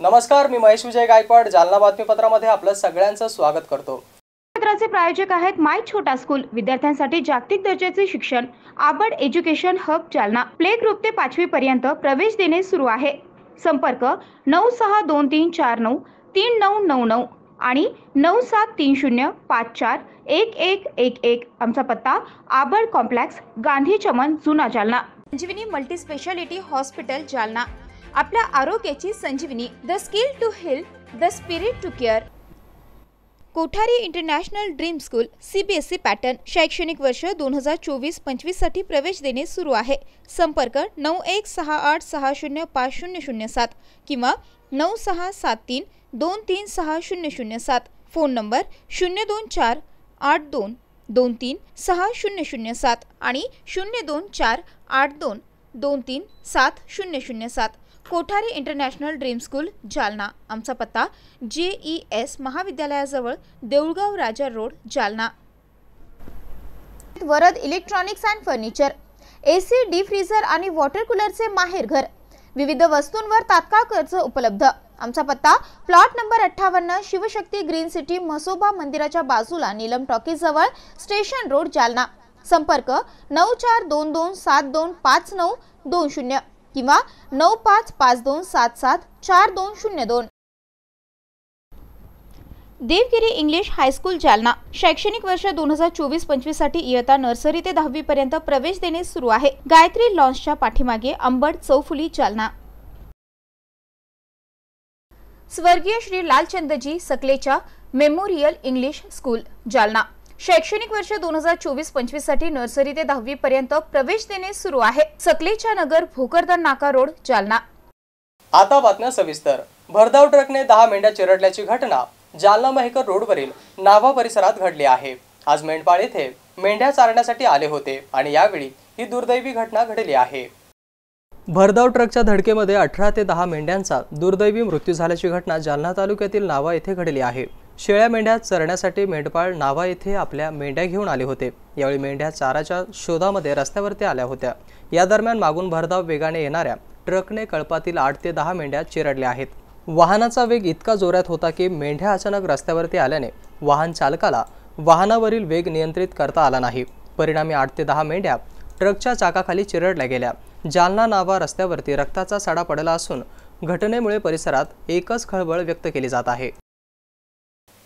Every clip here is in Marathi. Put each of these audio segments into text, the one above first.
नमस्कार, मी महेश विजय गायकवाड जालना बातमीपत्रामध्ये आपलं सगळ्यांचं स्वागत करतो। पत्राचे प्रायोजक आहेत माय छोटा स्कूल, विद्यार्थ्यांसाठी जागतिक दर्जाचे शिक्षण, Abad education hub Jalna. Play group ते 5वी पर्यंत प्रवेश देणे सुरू आहे। संपर्क 9623493999 आणि 9730541111। आमचा पत्ता आबड कॉम्प्लेक्स, गांधी चमन, जुना Jalna. Sanjivani multi speciality hospital Jalna, आपल्या आरोग्याची संजीवनी। The skill to heal, the spirit to care. Kothari international dream school CBSE pattern शैक्षणिक वर्ष 2024-25 साठी प्रवेश देणे सुरू आहे। संपर्क 9168605007 किंवा 9673236007। फोन नंबर 02482236007 आणि 02482237007। Kothari international dream school Jalna. आमचा पत्ता JES महाविद्यालयाजवळ, Deulgaon Raja road, Jalna. Varad electronics and furniture, AC, deep freezer आणि वॉटर कूलरचे माहेर घर। विविध वस्तूंवर तात्काळ कर्ज उपलब्ध। आमचा पत्ता plot number 58, Shivshakti green city, Mhasoba मंदिराच्या बाजूला, नीलम टॉकीज जवळ, स्टेशन रोड, जालना। संपर्क 9422725920 किंवा 9552774202। देवगिरी इंग्लिश हायस्कूल जालना, शैक्षणिक वर्ष 2024-25 साठी इयत्ता नर्सरी ते 10वी पर्यंत प्रवेश देणे सुरू आहे। गायत्री लॉन्सच्या पाठीमागे, अंबड चौफुली, जालना। स्वर्गीय Shri Lalchandji Sakalecha memorial English school Jalna, शैक्षणिक वर्ष 2024-25 साठी नर्सरी ते 10वी पर्यंत प्रवेश देणे सुरू आहे। सकलेचा नगर, भोकरदन नाका रोड, जालना। आता बातम्या सविस्तर। भरधाव ट्रकने 10 मेंढ्या चिरडल्याची घटना जालना मेहकर रोडवरील नावा परिसरात घडली आहे। आज मेंढपाळ येथे मेंढ्या चारण्यासाठी आले होते आणि यावेळी ही दुर्दैवी घटना घडली आहे। भरधाव ट्रकच्या धडकेमध्ये 18 ते 10 मेंढ्यांचा दुर्दैवी मृत्यू झाल्याची घटना जालना तालुक्यातील नावा येथे घडली आहे। शेळ्या मेंढ्या चरण्यासाठी मेंढपाळ नावा येथे आपल्या मेंढ्या घेऊन आले होते। यावेळी मेंढ्या चाराच्या शोधामध्ये रस्त्यावरती आल्या होत्या। या दरम्यान मागून भरधाव वेगाने येणाऱ्या ट्रकने कळपातील 8 ते 10 मेंढ्या चिरडल्या आहेत। वाहनाचा वेग इतका जोरात होता की मेंढ्या अचानक रस्त्यावरती आल्याने वाहन चालकाला वाहनावरील वेग नियंत्रित करता आला नाही। परिणामी 8 ते 10 मेंढ्या ट्रकच्या चाकाखाली चिरडल्या गेल्या। जालना नावा रस्त्यावरती रक्ताचा सडा पडला असून घटनेमुळे परिसरात एकच खळबळ व्यक्त केली जात आहे।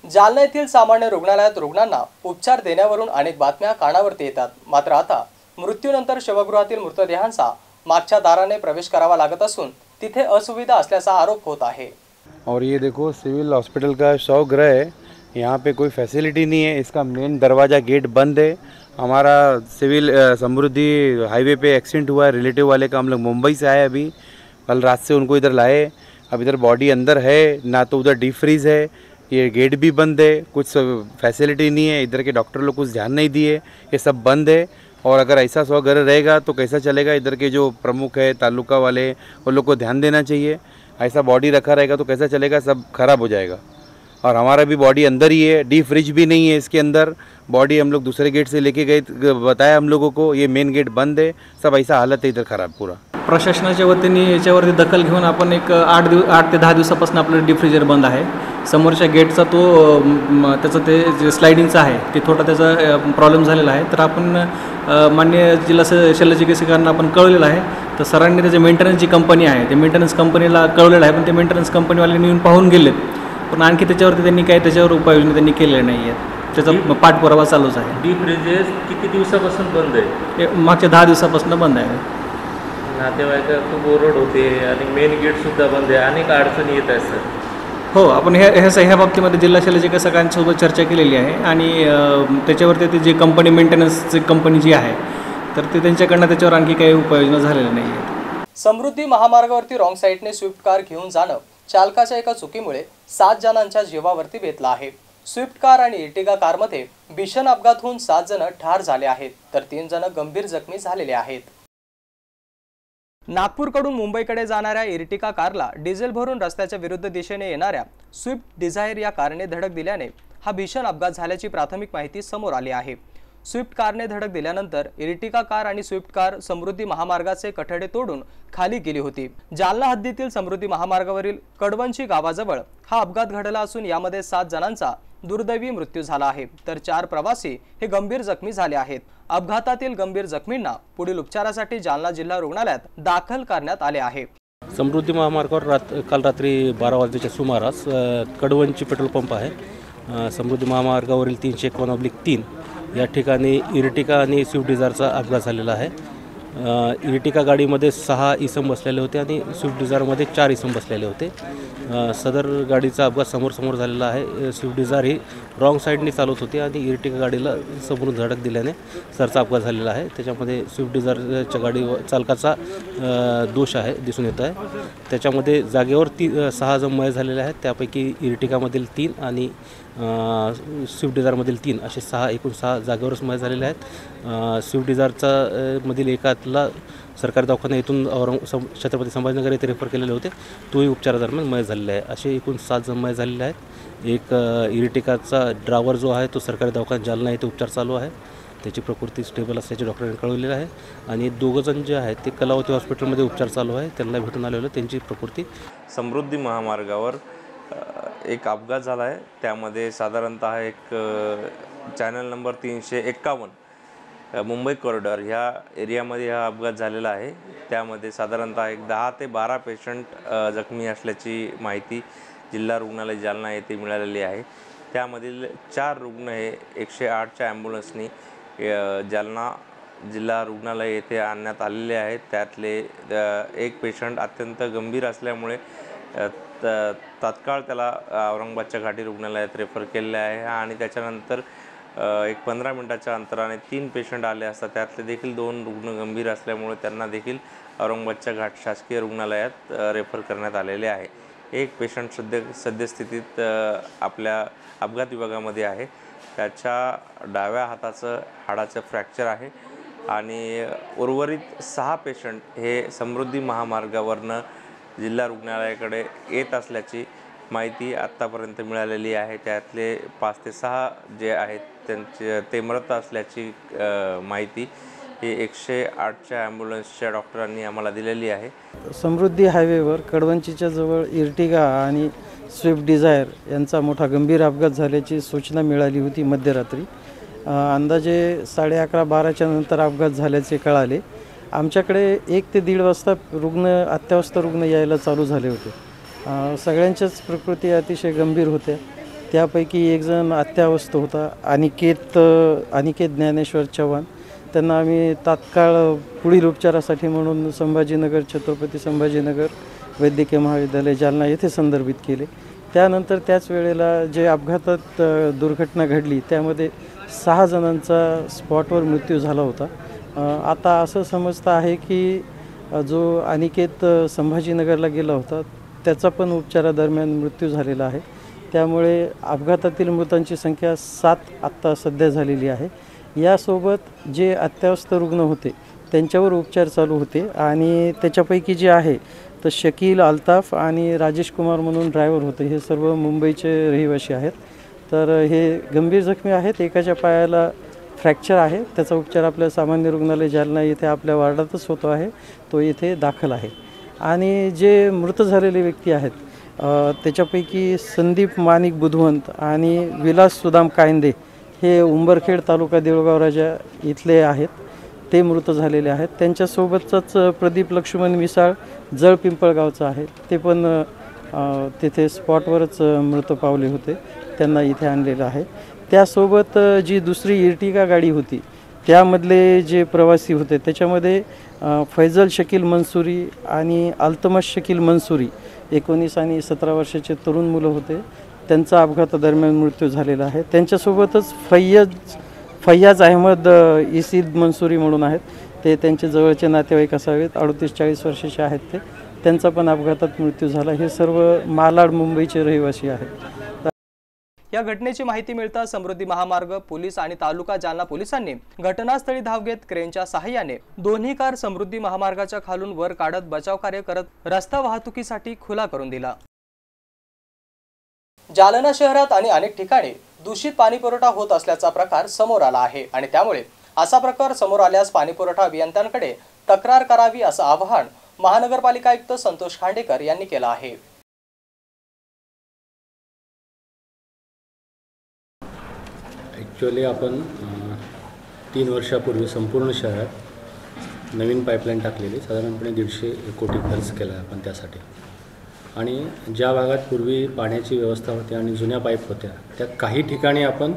जालना येथील सामान्य रुग्णालयात रुग्णांना उपचार देण्यावरून अनेक बातम्या कानावरती येतात। मात्र आता मृत्यूनंतर शवगृहातील मृतदेहांचा मागच्या दाराने प्रवेश करावा लागत असून तिथे असुविधा असल्याचा आरोप होत आहे। और ये देखो सिविल हॉस्पिटल का शवगृह है, यहाँ पे कोई फैसिलिटी नहीं है। इसका मेन दरवाज़ा गेट बंद है। हमारा सिविल समृद्धि हाईवे पे एक्सीडेंट हुआ है रिलेटिव वाले का। हम लोग मुंबई से आए, अभी कल रात से उनको इधर लाए। अब इधर बॉडी अंदर है ना, तो उधर डीप फ्रीज है, ये गेट भी बंद है, कुछ फैसिलिटी नहीं है। इधर के डॉक्टर लोग कुछ ध्यान नहीं दिए, ये सब बंद है। और अगर ऐसा स्वगृह रहेगा तो कैसा चलेगा। इधर के जो प्रमुख है तालुका वाले, उन लोग को ध्यान देना चाहिए। ऐसा बॉडी रखा रहेगा तो कैसा चलेगा, सब खराब हो जाएगा। और हमारा भी बॉडी अंदर ही है, डीप फ्रिज भी नहीं है इसके अंदर। बॉडी हम लोग दूसरे गेट से लेके गए, बताया हम लोगों को, ये मेन गेट बंद है। सब ऐसा हालत है इधर खराब पूरा। प्रशासनाच्या वतीने याच्यावरती दखल घेऊन आपण एक 8 ते 10 दिवसापासून आपलं डीप फ्रीजर बंद आहे। समोरच्या गेटचा तो त्याचं ते जे स्लायडिंगचं आहे ते थोडा त्याचा प्रॉब्लेम झालेला आहे। तर आपण माननीय जिल्हा शल्यचिकित्सकांना आपण कळवलेलं आहे। तर सरांनी त्याचे मेंटेनन्सची कंपनी आहे, ते मेंटेनन्स कंपनीला कळवलेलं आहे, पण ते मेंटेनन्स कंपनीवाल्यांनी येऊन पाहून गेलेत, पण आणखी त्याच्यावरती त्यांनी काही त्याच्यावर उपाययोजना त्यांनी केलेल्या नाही आहेत। त्याचा पाठपुरावा चालूच आहे। डीप फ्रीजर किती दिवसापासून बंद आहे? मागच्या 10 दिवसापासून बंद आहे। नातेवाईक खूप ओरड होते आणि मेन गेट सुद्धा बंद आहे, अनेक अडचणी येत आहेत सर। हो, आपण ह्या बाबतीमध्ये जिल्हा शल्यचिकित्सकांसोबत चर्चा केलेली आहे आणि त्याच्यावरती ते जे कंपनी मेंटेनन्सची कंपनी जी आहे तर ते त्यांच्याकडनं त्याच्यावर आणखी काही उपाययोजना झालेल्या नाही आहेत। समृद्धी महामार्गावरती रॉंग साईडने स्विफ्ट कार घेऊन जाणं चालकाच्या एका चुकीमुळे 7 जणांच्या जीवावरती बेतला आहे। स्विफ्ट कार आणि इर्टिगा कारमध्ये भीषण अपघात होऊन 7 जण ठार झाले आहेत, तर 3 जण गंभीर जखमी झालेले आहेत। नागपूरकडून मुंबईकडे जाणाऱ्या इर्टिगा कारला डिझेल भरून रस्त्याच्या विरुद्ध दिशेने येणाऱ्या स्विफ्ट डिझायर या कारने धडक दिल्याने हा भीषण अपघात झाल्याची प्राथमिक माहिती समोर आली आहे। स्विफ्ट कारने धडक दिल्यानंतर इर्टिगा कार आणि स्विफ्ट कार समृद्धी महामार्गाचे कठडे तोडून खाली गेली होती। जालना हद्दीतील समृद्धी महामार्गावरील कडवंची गावाजवळ हा अपघात घडला असून यामध्ये 7 जणांचा दुर्दैवी मृत्यू झाला आहे, तर 4 प्रवासी हे गंभीर जखमी झाले आहेत। अपघातातील गंभीर जखमींना पुढील उपचारासाठी जालना जिल्हा रुग्णालयात दाखल करण्यात आले आहे। समृद्धी महामार्गावर काल रात्री 12 वाजण्याच्या सुमारास कडवंची पेट्रोल पंप आहे, समृद्धी महामार्गावरील 351/3 या ठिकाणी इर्टिगा आणि स्विफ्ट डिझायरचा अपघात झालेला आहे। इर्टिगा गाडीमध्ये 6 इसम बसलेले होते आणि स्विफ्ट डिझायरमध्ये 4 इसम बसलेले होते। सदर गाडीचा अपघात समोर झालेला आहे। स्विफ्ट डिझायर ही रॉंग साईडने चालवत होती आणि इर्टिगा गाडीला समोरून धडक दिल्याने सरचा अपघात झालेला आहे। त्याच्यामध्ये स्विफ्ट डिझायरच्या गाडी चालकाचा दोष आहे दिसून येत आहे। त्याच्यामध्ये जागेवर 6 जण मयत झालेले आहेत, त्यापैकी इर्टिगामधील 3 आणि स्विफ्ट डिझायरमधील 3 असे एकूण 6 जागेवरच मयत झालेले आहेत। स्विफ्ट डिझायरचा मधील एकाला सरकारी दवाखाना येथून छत्रपती संभाजीनगर येथे रेफर केलेले होते, तोही उपचारादरम्यान मयत झालेला आहे। असे एकूण 7 जण मयत झालेले आहेत। एक इर्टिगाचा ड्रायव्हर जो आहे तो सरकारी दवाखान्यात जालना येथे उपचार चालू आहे, त्याची प्रकृती स्टेबल असल्याचे डॉक्टरांनी कळवलेलं आहे। आणि 2 जण जे आहेत ते कलावती हॉस्पिटलमध्ये उपचार चालू आहे, त्यांना भेटून आलेलं त्यांची प्रकृती। समृद्धी महामार्गावर एक अपघात झाला आहे, त्यामध्ये साधारणतः एक चॅनल नंबर 351 मुंबई कॉरिडॉर ह्या एरियामध्ये हा अपघात झालेला आहे। त्यामध्ये साधारणतः एक 10 ते 12 पेशंट जखमी असल्याची माहिती जिल्हा रुग्णालय जालना येथे मिळालेली आहे। त्यामधील 4 रुग्ण हे 108च्या ॲम्ब्युलन्सनी जालना जिल्हा रुग्णालय येथे आणण्यात आलेले आहेत। त्यातले एक पेशंट अत्यंत गंभीर असल्यामुळे तात्काळ त्याला औरंगाबादच्या घाटी रुग्णालयात रेफर केलेले आहे आणि त्याच्यानंतर एक 15 मिनिटाच्या अंतराने 3 पेशंट आले असता त्यातले देखील 2 रुग्ण गंभीर असल्यामुळे त्यांना देखील औरंगाबादच्या घाट शासकीय रुग्णालयात रेफर करण्यात आलेले आहे। एक पेशंट सद्यस्थितीत आपल्या अपघात विभागामध्ये आहे, त्याच्या डाव्या हाताचं हाडाचं फ्रॅक्चर आहे आणि उर्वरित 6 पेशंट हे समृद्धी महामार्गावरनं जिल्हा रुग्णालयाकडे येत असल्याची माहिती आत्तापर्यंत मिळालेली आहे। त्यातले 5 ते 6 जे आहेत ते मृत असल्याची माहिती ही 108च्या ॲम्ब्युलन्सच्या डॉक्टरांनी आम्हाला दिलेली आहे। समृद्धी हायवेवर कडवंचीच्या जवळ इर्टिगा आणि स्विफ्ट डिझायर यांचा मोठा गंभीर अपघात झाल्याची सूचना मिळाली होती मध्यरात्री। अंदाजे 11:30-12च्या नंतर अपघात झाल्याचे कळाले। आमच्याकडे 1 ते 1.5 वाजता अत्यावस्थ रुग्ण यायला चालू झाले होते। सगळ्यांच्याच प्रकृती अतिशय गंभीर होत्या। त्यापैकी एक जण अत्यावस्थ होता, अनिकेत ज्ञानेश्वर चव्हाण। त्यांना आम्ही तात्काळ पुढील उपचारासाठी म्हणून छत्रपती संभाजीनगर वैद्यकीय महाविद्यालय जालना येथे संदर्भित केले। त्यानंतर त्याच वेळेला जे अपघातात दुर्घटना घडली त्यामध्ये 6 जणांचा स्पॉटवर मृत्यू झाला होता। आता असं समजतं आहे की जो अनिकेत संभाजीनगरला गेला होता त्याचा पण उपचारादरम्यान मृत्यू झालेला आहे। त्यामुळे अपघातातील मृतांची संख्या 7 आत्ता सध्या झालेली आहे। यासोबत जे अत्यावस्थ रुग्ण होते त्यांच्यावर उपचार चालू होते आणि त्याच्यापैकी जे आहे तर शकील, अल्ताफ आणि राजेश कुमार म्हणून ड्रायव्हर होते, हे सर्व मुंबईचे रहिवासी आहेत। तर हे गंभीर जखमी आहेत। एकाच्या पायाला फ्रॅक्चर आहे, त्याचा उपचार आपल्या सामान्य रुग्णालय जालना येथे आपल्या वार्डातच होतो आहे, तो येथे दाखल आहे। आणि जे मृत झालेले व्यक्ती आहेत त्याच्यापैकी संदीप माणिक बुधवंत आणि विलास सुदाम कायंदे हे उंबरखेड तालुका देऊळगाव राजा इथले आहेत, ते मृत झालेले आहेत। त्यांच्यासोबतच प्रदीप लक्ष्मण मिसाळ जळ पिंपळगावचा आहे, ते पण तिथे स्पॉटवरच मृत पावले होते, त्यांना इथे आणलेलं आहे। त्यासोबत जी दुसरी इर्टिगा गाडी होती त्यामधले जे प्रवासी होते त्याच्यामध्ये फैजल शकील मंसूरी आणि अल्तमश शकील मंसूरी 19 आणि 17 वर्षाचे तरुण मुलं होते, त्यांचा अपघातादरम्यान मृत्यू झालेला आहे। त्यांच्यासोबतच फैयाज अहमद इसीद मंसूरी म्हणून आहेत, ते त्यांचे जवळचे नातेवाईक असावेत, 38-40 वर्षाचे आहेत ते, त्यांचा पण अपघातात मृत्यू झाला। हे सर्व मालाड मुंबईचे रहिवासी आहेत। या घटनेची माहिती मिळताच समृद्धी महामार्ग पोलीस आणि तालुका जालना पोलिसांनी घटनास्थळी धाव घेत क्रेनच्या सहाय्याने दोन्ही कार समृद्धी महामार्गाच्या खालून वर काढत बचाव कार्य करत रस्ता वाहतुकीसाठी खुला करून दिला। जालना शहरात आणि अनेक ठिकाणी दूषित पाणी पुरवठा होत असल्याचा प्रकार समोर आला आहे आणि त्यामुळे असा प्रकार समोर आल्यास पाणीपुरवठा अभियंत्यांकडे तक्रार करावी असं आवाहन महानगरपालिका आयुक्त संतोष खांडेकर यांनी केलं आहे. ॲक्च्युअली आपण 3 वर्षापूर्वी संपूर्ण शहरात नवीन पाईपलाईन टाकलेली, साधारणपणे 150 कोटी खर्च केला आहे आपण त्यासाठी. आणि ज्या भागात पूर्वी पाण्याची व्यवस्था होती आणि जुन्या पाईप होत्या त्या काही ठिकाणी आपण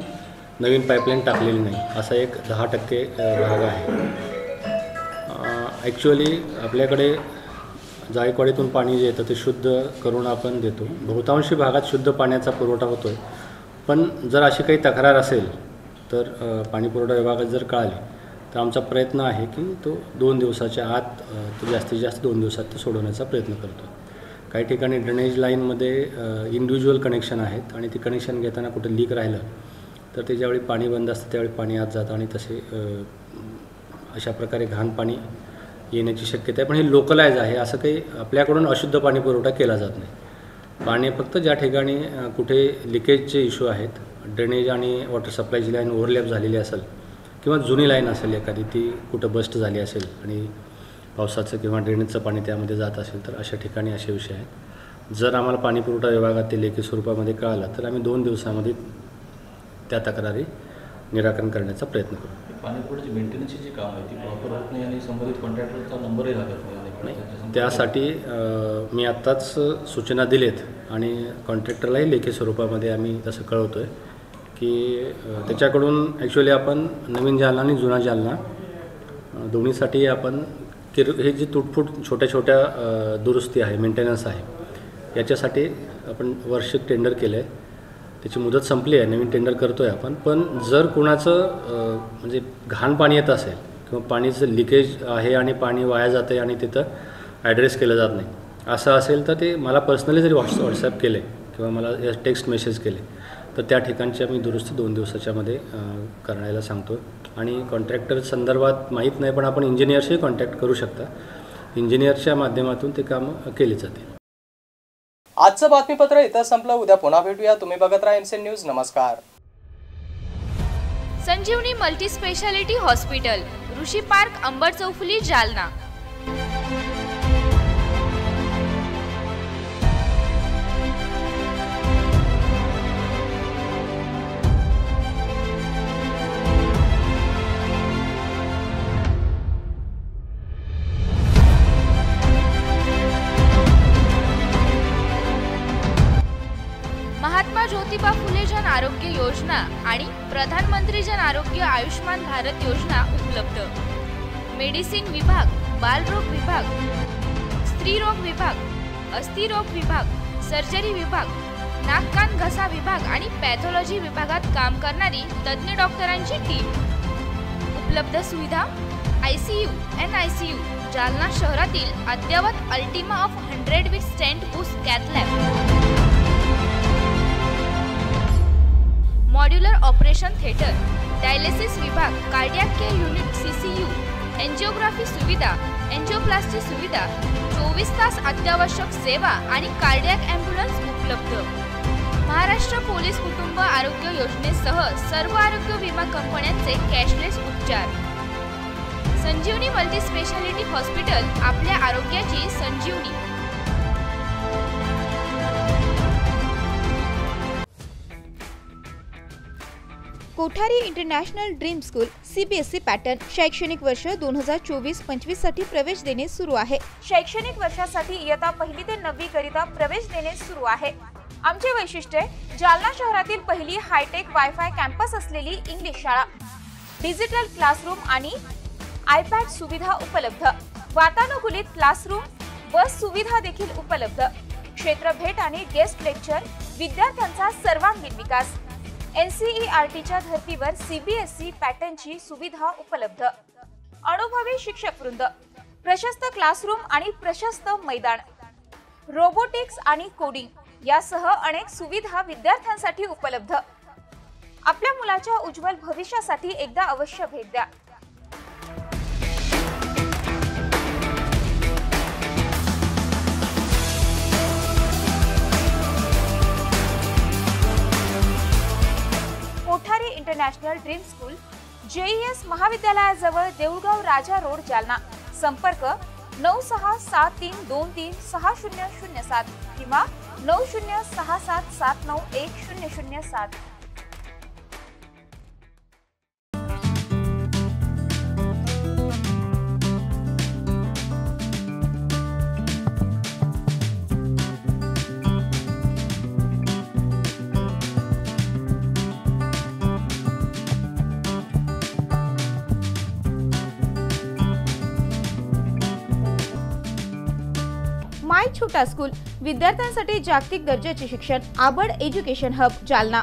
नवीन पाईपलाईन टाकलेली नाही, असा एक 10% भाग आहे. ॲक्च्युअली आपल्याकडे जायकवाडीतून पाणी जे येतं ते शुद्ध करून आपण देतो. बहुतांशी भागात शुद्ध पाण्याचा पुरवठा होतो आहे. पण जर अशी काही तक्रार असेल तर पाणीपुरवठा विभागात जर कळाली तर आमचा प्रयत्न आहे की तो 2 दिवसाच्या आत, तो जास्तीत जास्त 2 दिवसात ते सोडवण्याचा प्रयत्न करतो. काही ठिकाणी ड्रेनेज लाईनमध्ये इंडिव्हिज्युअल कनेक्शन आहेत आणि ती कनेक्शन घेताना कुठं लीक राहिलं तर ते ज्यावेळी पाणी बंद असतं त्यावेळी पाणी आत जातं आणि तसे अशा प्रकारे घाण पाणी येण्याची शक्यता आहे. पण हे लोकलाइज आहे, असं काही आपल्याकडून अशुद्ध पाणी पुरवठा केला जात नाही. पाणी फक्त ज्या ठिकाणी कुठे लिकेजचे इश्यू आहेत, ड्रेनेज आणि वॉटर सप्लायची लाईन ओव्हरलॅप झालेली असेल किंवा जुनी लाईन असेल एखादी ती कुठं बस्ट झाली असेल आणि पावसाचं किंवा ड्रेनेजचं पाणी त्यामध्ये जात असेल तर अशा ठिकाणी असे विषय आहेत. जर आम्हाला पाणीपुरवठा विभागात ते लेखी स्वरूपामध्ये कळालं तर आम्ही 2 दिवसामध्ये त्या तक्रारी निराकरण करण्याचा प्रयत्न करू. पाणीपुरवठ्याची मेंटेनन्सची जी काम आहे ती प्रॉपर होत नाही आणि संबंधित कॉन्ट्रॅक्टरचा नंबरही लागत नाही. त्यासाठी मी आत्ताच सूचना दिलेत आणि कॉन्ट्रॅक्टरलाही लेखी स्वरूपामध्ये आम्ही तसं कळवतो आहे की त्याच्याकडून ॲक्च्युअली आपण नवीन जालना आणि जुना जालना दोन्हीसाठी आपण हे जी तुटफूट छोट्या छोट्या दुरुस्ती आहे, मेंटेनन्स आहे, याच्यासाठी आपण वार्षिक टेंडर केलं आहे. त्याची मुदत संपली आहे, नवीन टेंडर करतो आहे आपण. पण जर कुणाचं म्हणजे घाण पाणी येत असेल किंवा पाणीचं लिकेज आहे आणि पाणी वाया जातं आहे आणि तिथं ॲड्रेस केलं जात नाही असं असेल तर ते मला पर्सनली जरी व्हॉट्सॲप केले किंवा मला टेक्स्ट मेसेज केले तर त्या ठिकाणची आम्ही दुरुस्ती 2 दिवसाच्या मध्ये करायला सांगतो. आणि कॉन्ट्रॅक्टर संदर्भात माहीत नाही पण आपण इंजिनियरशी कॉन्टॅक्ट करू शकता. इंजिनियरच्या माध्यमातून ते कामं केली जातील. आजचं बातमीपत्र इथं संपलं. उद्या पुन्हा भेटूया. तुम्ही बघत राहा एमसीएन न्यूज. नमस्कार. संजीवनी मल्टी स्पेशालिटी हॉस्पिटल, ऋषी पार्क, अंबड चौफुली, जालना. महात्मा ज्योतिबा फुले जन आरोग्य योजना आणि प्रधानमंत्री जन आरोग्य आयुष्मान भारत योजना उपलब्ध. मेडिसिन विभाग, बालरोग विभाग, स्त्रीरोग विभाग, अस्थिरोग विभाग, सर्जरी विभाग, नाक कान घसा विभाग आणि पॅथॉलॉजी विभागात काम करणारी तज्ञ डॉक्टरांची टीम. उपलब्ध सुविधा ICU, NICU, जालना शहरातील अद्ययावत Ultima of 100 with stent boost cath lab. Modular operation theatre, dialysis विभाग, cardiac care unit CCU, angiography सुविधा, एंजिओप्लास्टी सुविधा, 24 तास अत्यावश्यक सेवा आणि कार्डियक ॲम्ब्युलन्स उपलब्ध. महाराष्ट्र पोलीस कुटुंब आरोग्य योजनेसह सर्व आरोग्य विमा कंपन्यांचे कॅशलेस उपचार. संजीवनी मल्टी स्पेशालिटी हॉस्पिटल, आपल्या आरोग्याची संजीवनी. Kothari international dream school CBSE pattern शैक्षणिक वर्ष 2024-25 साठी प्रवेश देणे सुरू आहे. शैक्षणिक वर्षासाठी इयत्ता 1ली ते 9वी करिता प्रवेश देणे सुरू आहे. आमचे वैशिष्ट्य जालना शहरातील पहिली हायटेक वायफाय कॅम्पस असलेली इंग्लिश शाळा, डिजिटल क्लासरूम आणि iPad सुविधा उपलब्ध, वातानुकूलित क्लासरूम, बस सुविधा देखील उपलब्ध, क्षेत्र भेट आणि गेस्ट लेक्चर, विद्यार्थ्यांचा सर्वांगीण विकास. NCERTच्या धर्तीवर CBSE पॅटर्नची सुविधा उपलब्ध. अनुभवी शिक्षक वृंद, प्रशस्त क्लासरूम आणि प्रशस्त मैदान, रोबोटिक्स आणि कोडिंग यासह अनेक सुविधा विद्यार्थ्यांसाठी उपलब्ध. आपल्या मुलाच्या उज्ज्वल भविष्यासाठी एकदा अवश्य भेट द्या. इंटरनॅशनल ड्रीम स्कूल, JES महाविद्यालयाजवळ देऊळगाव राजा रोड जालना. संपर्क 9063236007 किंवा 9067791007. माय छोटा स्कूल, विद्यार्थ्यांसाठी जागतिक दर्जाचे शिक्षण, Abad education hub Jalna.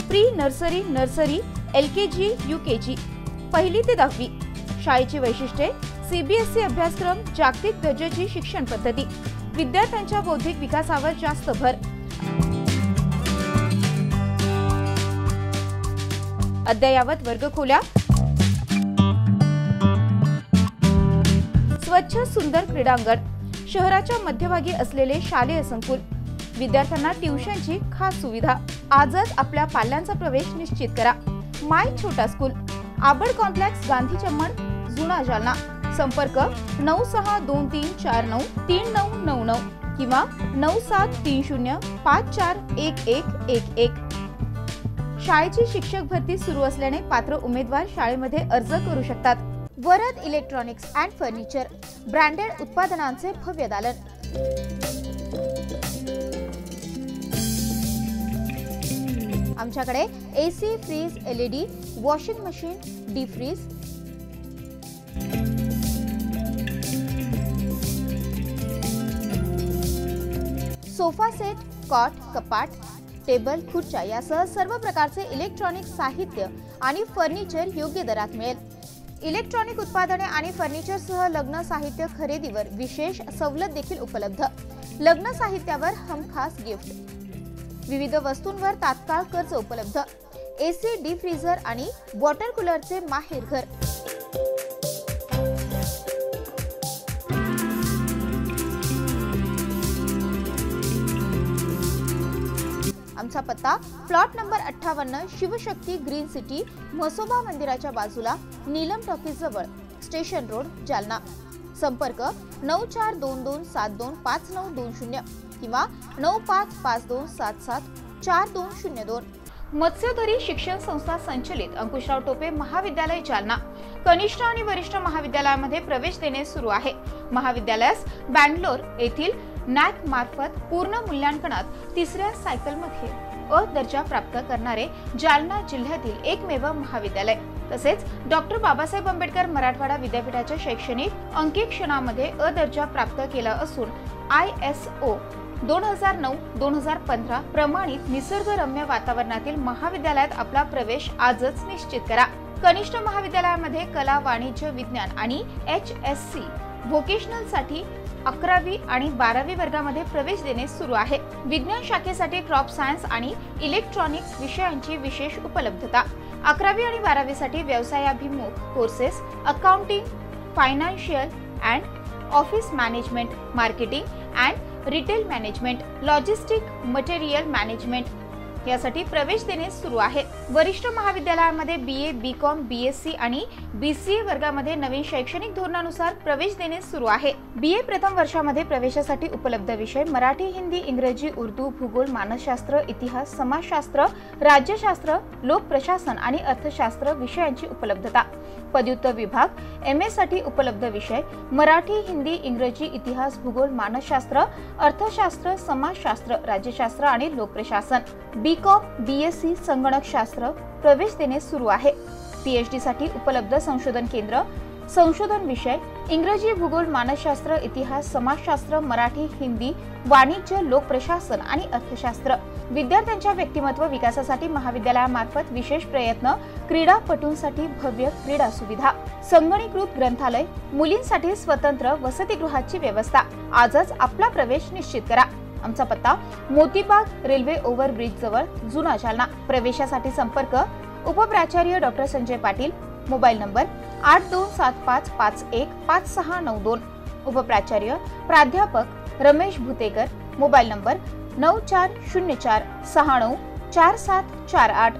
Pre nursery, nursery, LKG, UKG, 1ली ते 10वी. शाळेची वैशिष्ट्ये: CBSE अभ्यासक्रम, जागतिक दर्जाची शिक्षण पद्धती, विद्यार्थ्यांच्या बौद्धिक विकासावर जास्त भर. अद्ययावत वर्गखोल्या, स्वच्छ सुंदर क्रीडांगण, शहराच्या मध्यभागी असलेले शालेय संकुल, विद्यार्थ्यांना ट्युशनची खास सुविधा. आजच आपल्या पाल्यांचा प्रवेश निश्चित करा. माय छोटा स्कूल, आबड कॉम्प्लेक्स, गांधी चमन, जुना जालना. संपर्क 9623493999 किंवा 9730541111. शाळेची शिक्षक भरती सुरू असल्याने पात्र उमेदवार शाळेमध्ये अर्ज करू शकतात. Varad electronics and furniture, branded उत्पादनांचे भव्य दालन. आमच्याकडे AC, fridge, LED, washing machine, deep fridge, sofa set, cot, कपाट, टेबल, खुर्च्या यासह सर्व प्रकारचे इलेक्ट्रॉनिक साहित्य आणि फर्निचर योग्य दरात मिळेल. इलेक्ट्रॉनिक उत्पादने आणि फर्निचरसह लग्न साहित्य खरेदीवर विशेष सवलत देखील उपलब्ध. लग्न साहित्यावर हमखास गिफ्ट. विविध वस्तूंवर तात्काळ कर्ज उपलब्ध. AC, डीप फ्रीझर आणि वॉटर कूलरचे माहेर घर. आमचा पत्ता plot number 58, Shivshakti green city, Mhasoba मंदिराच्या बाजूला, नीलम टॉकीज जवळ, स्टेशन रोड, जालना. संपर्क 9422725920 किंवा 9552774202. मत्स्यधरी शिक्षण संस्था संचलित अंकुशराव टोपे महाविद्यालय जालना. कनिष्ठ आणि वरिष्ठ महाविद्यालयामध्ये प्रवेश देणे सुरू आहे. महाविद्यालयास बँगलोर येथील NAC मार्फत पूर्ण मूल्यांकनात 3ऱ्या सायकलमध्ये अ दर्जा प्राप्त करणारे जालना जिल्ह्यातील एकमेव महाविद्यालय. तसेच डॉक्टर बाबासाहेब आंबेडकर मराठवाडा विद्यापीठाच्या शैक्षणिक अंकेक्षणामध्ये अ दर्जा प्राप्त केला असून ISO 2009-2015 प्रमाणित निसर्गरम्य वातावरणातील महाविद्यालयात आपला प्रवेश आजच निश्चित करा. कनिष्ठ महाविद्यालयामध्ये कला, वाणिज्य, विज्ञान आणि HSC व्होकेशनल साठी 11वी आणि 12वी वर्गामध्ये प्रवेश देणे सुरू आहे. विज्ञान शाखेसाठी क्रॉप सायन्स आणि इलेक्ट्रॉनिक्स विषयांची विशेष उपलब्धता. 11वी आणि 12वी साठी व्यवसायाभिमुख courses, accounting, financial and office management, marketing and retail management, logistic, material management यासाठी प्रवेश देणे सुरू आहे. वरिष्ठ महाविद्यालयामध्ये BA, BCom, BSc आणि BCA वर्गामध्ये नवीन शैक्षणिक धोरणानुसार प्रवेश देणे सुरू आहे. BA प्रथम वर्षामध्ये प्रवेशासाठी उपलब्ध विषय मराठी, हिंदी, इंग्रजी, उर्दू, भूगोल, मानसशास्त्र, इतिहास, समाजशास्त्र, राज्यशास्त्र, लोकप्रशासन आणि अर्थशास्त्र विषयांची उपलब्धता. पदव्युत्तर विभाग MA साठी उपलब्ध विषय मराठी, हिंदी, इंग्रजी, इतिहास, भूगोल, मानसशास्त्र, अर्थशास्त्र, समाजशास्त्र, राज्यशास्त्र आणि लोकप्रशासन. BCom, BSc संगणकशास्त्र प्रवेश देणे सुरू आहे. PhD साठी उपलब्ध संशोधन केंद्र, संशोधन विषय इंग्रजी, भूगोल, मानसशास्त्र, इतिहास, समाजशास्त्र, मराठी, हिंदी, वाणिज्य, लोकप्रशासन आणि अर्थशास्त्र. विद्यार्थ्यांच्या व्यक्तिमत्व विकासासाठी महाविद्यालयामार्फत विशेष प्रयत्न. क्रीडापटूंसाठी भव्य क्रीडा सुविधा, संगणकीकृत ग्रंथालय, मुलींसाठी स्वतंत्र वसतिगृहाची व्यवस्था. आजच आपला प्रवेश निश्चित करा. आमचा पत्ता मोतीबाग रेल्वे ओव्हरब्रिज जवळ जुना जालना। प्रवेशासाठी संपर्क उपप्राचार्य doctor Sanjay Patil, mobile number 8275515692, उपप्राचार्य प्राध्यापक रमेश भुतेकर, मोबाईल नंबर 9404694748,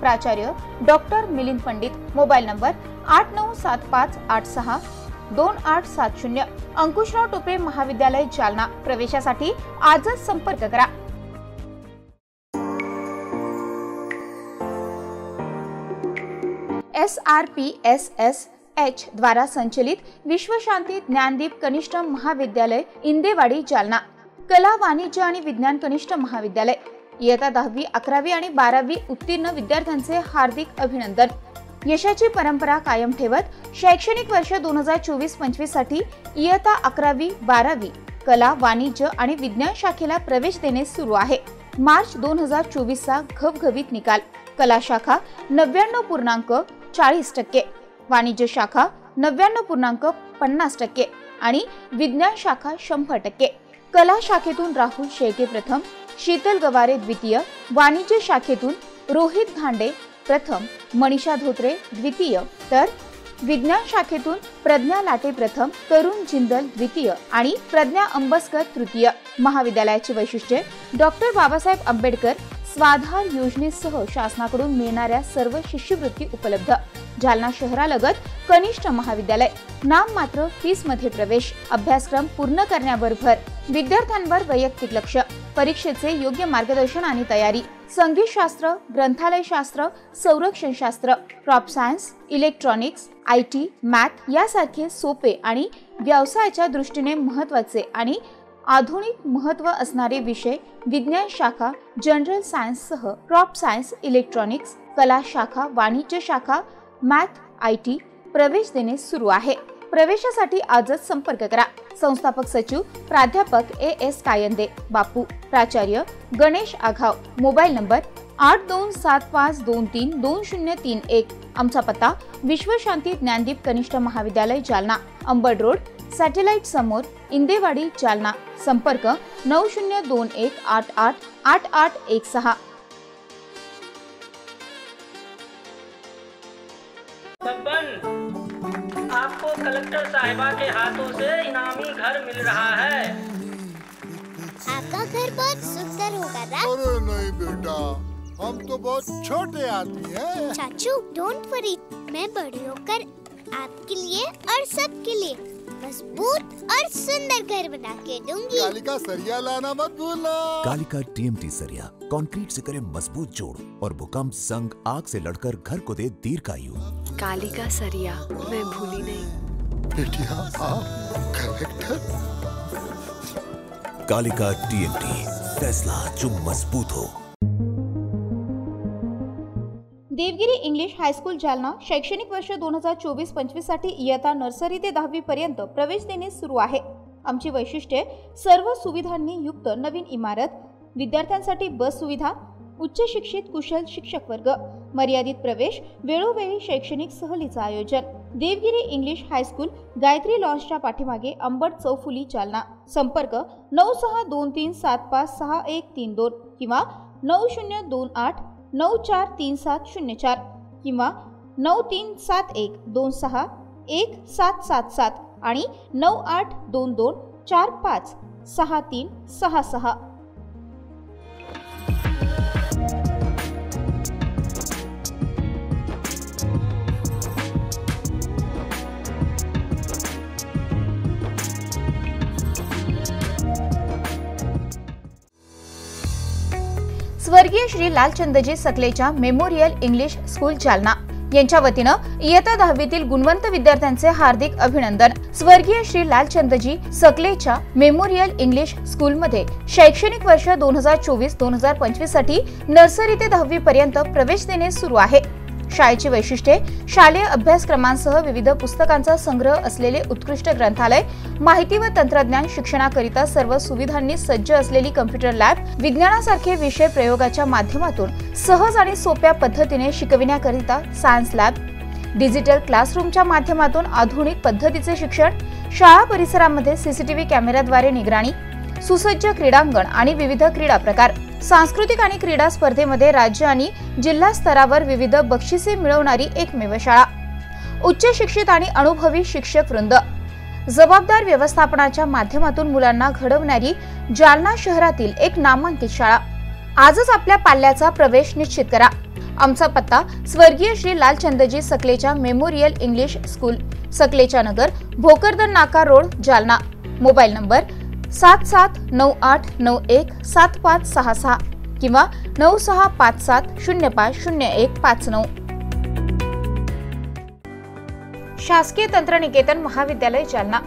प्राचार्य doctor Milind Pandit, mobile number 8975862870, Ankushrao Tope महाविद्यालय जालना। प्रवेशासाठी आजच संपर्क करा। SRPSSH द्वारा संचलित विश्व शांती ज्ञानदीप कनिष्ठ महाविद्यालय इंदेवाडी जालना, कला वाणिज्य आणि विज्ञान कनिष्ठ महाविद्यालय, इयत्ता 10वी 11वी आणि 12वी उत्तीर्ण विद्यार्थ्यांचे हार्दिक अभिनंदन। यशाची परंपरा कायम ठेवत शैक्षणिक वर्ष 2024-25 साठी इयत्ता 11वी 12वी कला वाणिज्य आणि विज्ञान शाखेला प्रवेश देणे सुरू आहे। मार्च 2024 चा घवघवीत निकाल। कला शाखा 99.40%, वाणिज्य शाखा 99.50% आणि विज्ञान शाखा 100%। कला शाखेतून राहुल शेळके प्रथम, शीतल गवारे द्वितीय, वाणिज्य शाखेतून रोहित घांडे प्रथम, मनीषा धोत्रे द्वितीय, तर विज्ञान शाखेतून प्रज्ञा लाटे प्रथम, तरुण जिंदल द्वितीय आणि प्रज्ञा अंबस्कर तृतीय। महाविद्यालयाची वैशिष्ट्ये: डॉक्टर बाबासाहेब आंबेडकर स्वाधार योजनेसह शासनाकडून मिळणाऱ्या सर्व शिष्यवृत्ती उपलब्ध। जालना शहरालगत कनिष्ठ महाविद्यालय, नाममात्र फीस मध्ये प्रवेश, अभ्यासक्रम पूर्ण करण्यावर भर, विद्यार्थ्यांवर वैयक्तिक लक्ष, परीक्षेचे योग्य मार्गदर्शन आणि तयारी, संगीतशास्त्र, ग्रंथालयशास्त्र, संरक्षणशास्त्र, crop science, electronics, IT, math यासारखे सोपे आणि व्यवसायाच्या दृष्टीने महत्त्वाचे आणि आधुनिक महत्त्व असणारे विषय, विज्ञान शाखा, जनरल सायन्स सह क्रॉप सायन्स, इलेक्ट्रॉनिक्स, कला शाखा, वाणिज्य शाखा, मॅथ, IT प्रवेश देणे सुरू आहे। प्रवेशासाठी आजच संपर्क करा। संस्थापक सचिव प्राध्यापक AS कायंदे बापू, प्राचार्य गणेश आघाव, मोबाईल नंबर 8275232031, आमचा पत्ता विश्व शांती ज्ञानदीप कनिष्ठ महाविद्यालय जालना, अंबड रोड, सॅटेलाइट समोर, इंदेवाडी जालना। संपर्क 9021888816। आपको कलेक्टर साहिबा के हाथों से इनामी घर मिल रहा है। आपका घर बहुत सुंदर होगा ना? अरे नहीं बेटा, हम तो बहुत छोटे आदमी हैं। चाचू डोंट वरी, मैं बड़ी होकर आपके लिए और सबके लिए मजबूत और सुंदर घर बना के दूंगी। कालिका सरिया लाना मत भूलना। कालिका TMT सरिया कंक्रीट से करे मजबूत जोड़ और भूकंप, जंग, आग से लड़कर घर को दे दीर्घायु। कालिका सरिया मैं भूली नहीं। बेटिया आप कलेक्टर। कालिका TMT, फैसला जो मजबूत हो। देवगिरी इंग्लिश हायस्कूल जालना शैक्षणिक वर्ष 2024-25 साठी इयत्ता नर्सरी ते 10वी पर्यंत प्रवेश देणे सुरू आहे। आमची वैशिष्ट्ये: सर्व सुविधांनी युक्त नवीन इमारत, विद्यार्थ्यांसाठी बस सुविधा, उच्च शिक्षित कुशल शिक्षक वर्ग, मर्यादित प्रवेश, वेळोवेळी शैक्षणिक सहलीचं आयोजन। देवगिरी इंग्लिश हायस्कूल, गायत्री लॉन्सच्या पाठीमागे, अंबड चौफुली जालना। संपर्क 9028756132 किंवा 9028943704 किंवा 9371261777 आणि 9822456366। स्वर्गीय Shri Lalchandji Sakalecha memorial English school Jalna यांच्या वतीनं इयत्ता 10वीतील गुणवंत विद्यार्थ्यांचे हार्दिक अभिनंदन। स्वर्गीय श्री लालचंदजी सकलेच्या मेमोरियल इंग्लिश स्कूलमध्ये शैक्षणिक वर्ष 2024-2025 साठी नर्सरी ते 10वी पर्यंत प्रवेश देणे सुरू आहे। शाळेची वैशिष्ट्ये: शालेय अभ्यासक्रमांसह विविध पुस्तकांचा संग्रह असलेले उत्कृष्ट ग्रंथालय, माहिती व तंत्रज्ञान शिक्षणाकरिता सर्व सुविधांनी सज्ज असलेली कॉम्प्युटर लॅब, विज्ञानासारखे विषय प्रयोगाच्या माध्यमातून सहज आणि सोप्या पद्धतीने शिकविण्याकरिता सायन्स लॅब, डिजिटल क्लासरूमच्या माध्यमातून आधुनिक पद्धतीचे शिक्षण, शाळा परिसरामध्ये CCTV कॅमेऱ्याद्वारे निगराणी, सुसज्ज क्रीडांगण आणि विविध क्रीडा प्रकार। सांस्कृतिक आणि क्रीडा स्पर्धेमध्ये राज्य आणि जिल्हा स्तरावर विविध बक्षिसे मिळवणारी एकमेव शाळा। उच्च शिक्षित आणि अनुभवी शिक्षक वृंद, जबाबदार व्यवस्थापनाच्या माध्यमातून मुलांना घडवणारी जालना शहरातील एक नामांकित शाळा। आजच आपल्या पाल्याचा प्रवेश निश्चित करा। आमचा पत्ता स्वर्गीय Shri Lalchandji Sakalecha memorial English school, Sakalecha Nagar, Bhokardan Naka road, Jalna. Mobile number 7798917566 किंवा 9657050159। शासकीय तंत्रनिकेतन महाविद्यालय जालना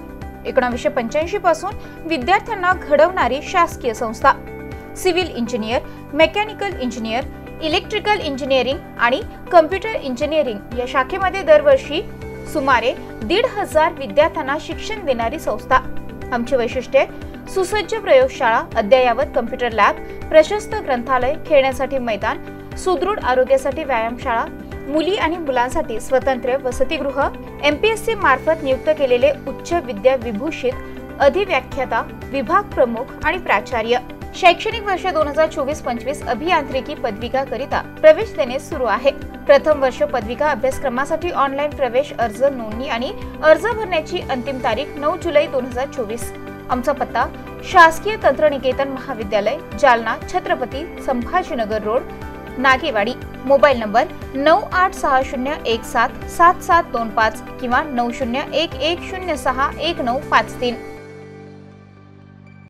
1985 पासून विद्यार्थ्यांना घडवणारी शासकीय संस्था। Civil engineer, mechanical engineer, electrical engineering आणि कम्प्युटर इंजिनिअरिंग या शाखेमध्ये दरवर्षी सुमारे 1,500 विद्यार्थ्यांना शिक्षण देणारी संस्था। आमची वैशिष्ट्ये: सुसज्ज प्रयोगशाळा, अद्ययावत कम्प्युटर लॅब, प्रशस्त ग्रंथालय, खेळण्यासाठी मैदान, सुदृढ आरोग्यासाठी व्यायामशाळा, मुली आणि मुलांसाठी स्वतंत्र वसतिगृह, MPSC मार्फत नियुक्त केलेले उच्च विद्या विभूषित अधिव्याख्याता, विभाग प्रमुख आणि प्राचार्य। शैक्षणिक वर्ष 2024-25 अभियांत्रिकी पदविका करिता प्रवेश देणे सुरू आहे। प्रथम वर्ष पदविका अभ्यासक्रमासाठी ऑनलाईन प्रवेश अर्ज नोंदणी आणि अर्ज भरण्याची अंतिम तारीख 9 जुलै 2024। आमचा पत्ता शासकीय तंत्रनिकेतन महाविद्यालय, Jalna, Chhatrapati Sambhajinagar road, Nagewadi. Mobile number 9860177725 किंवा 9011061953।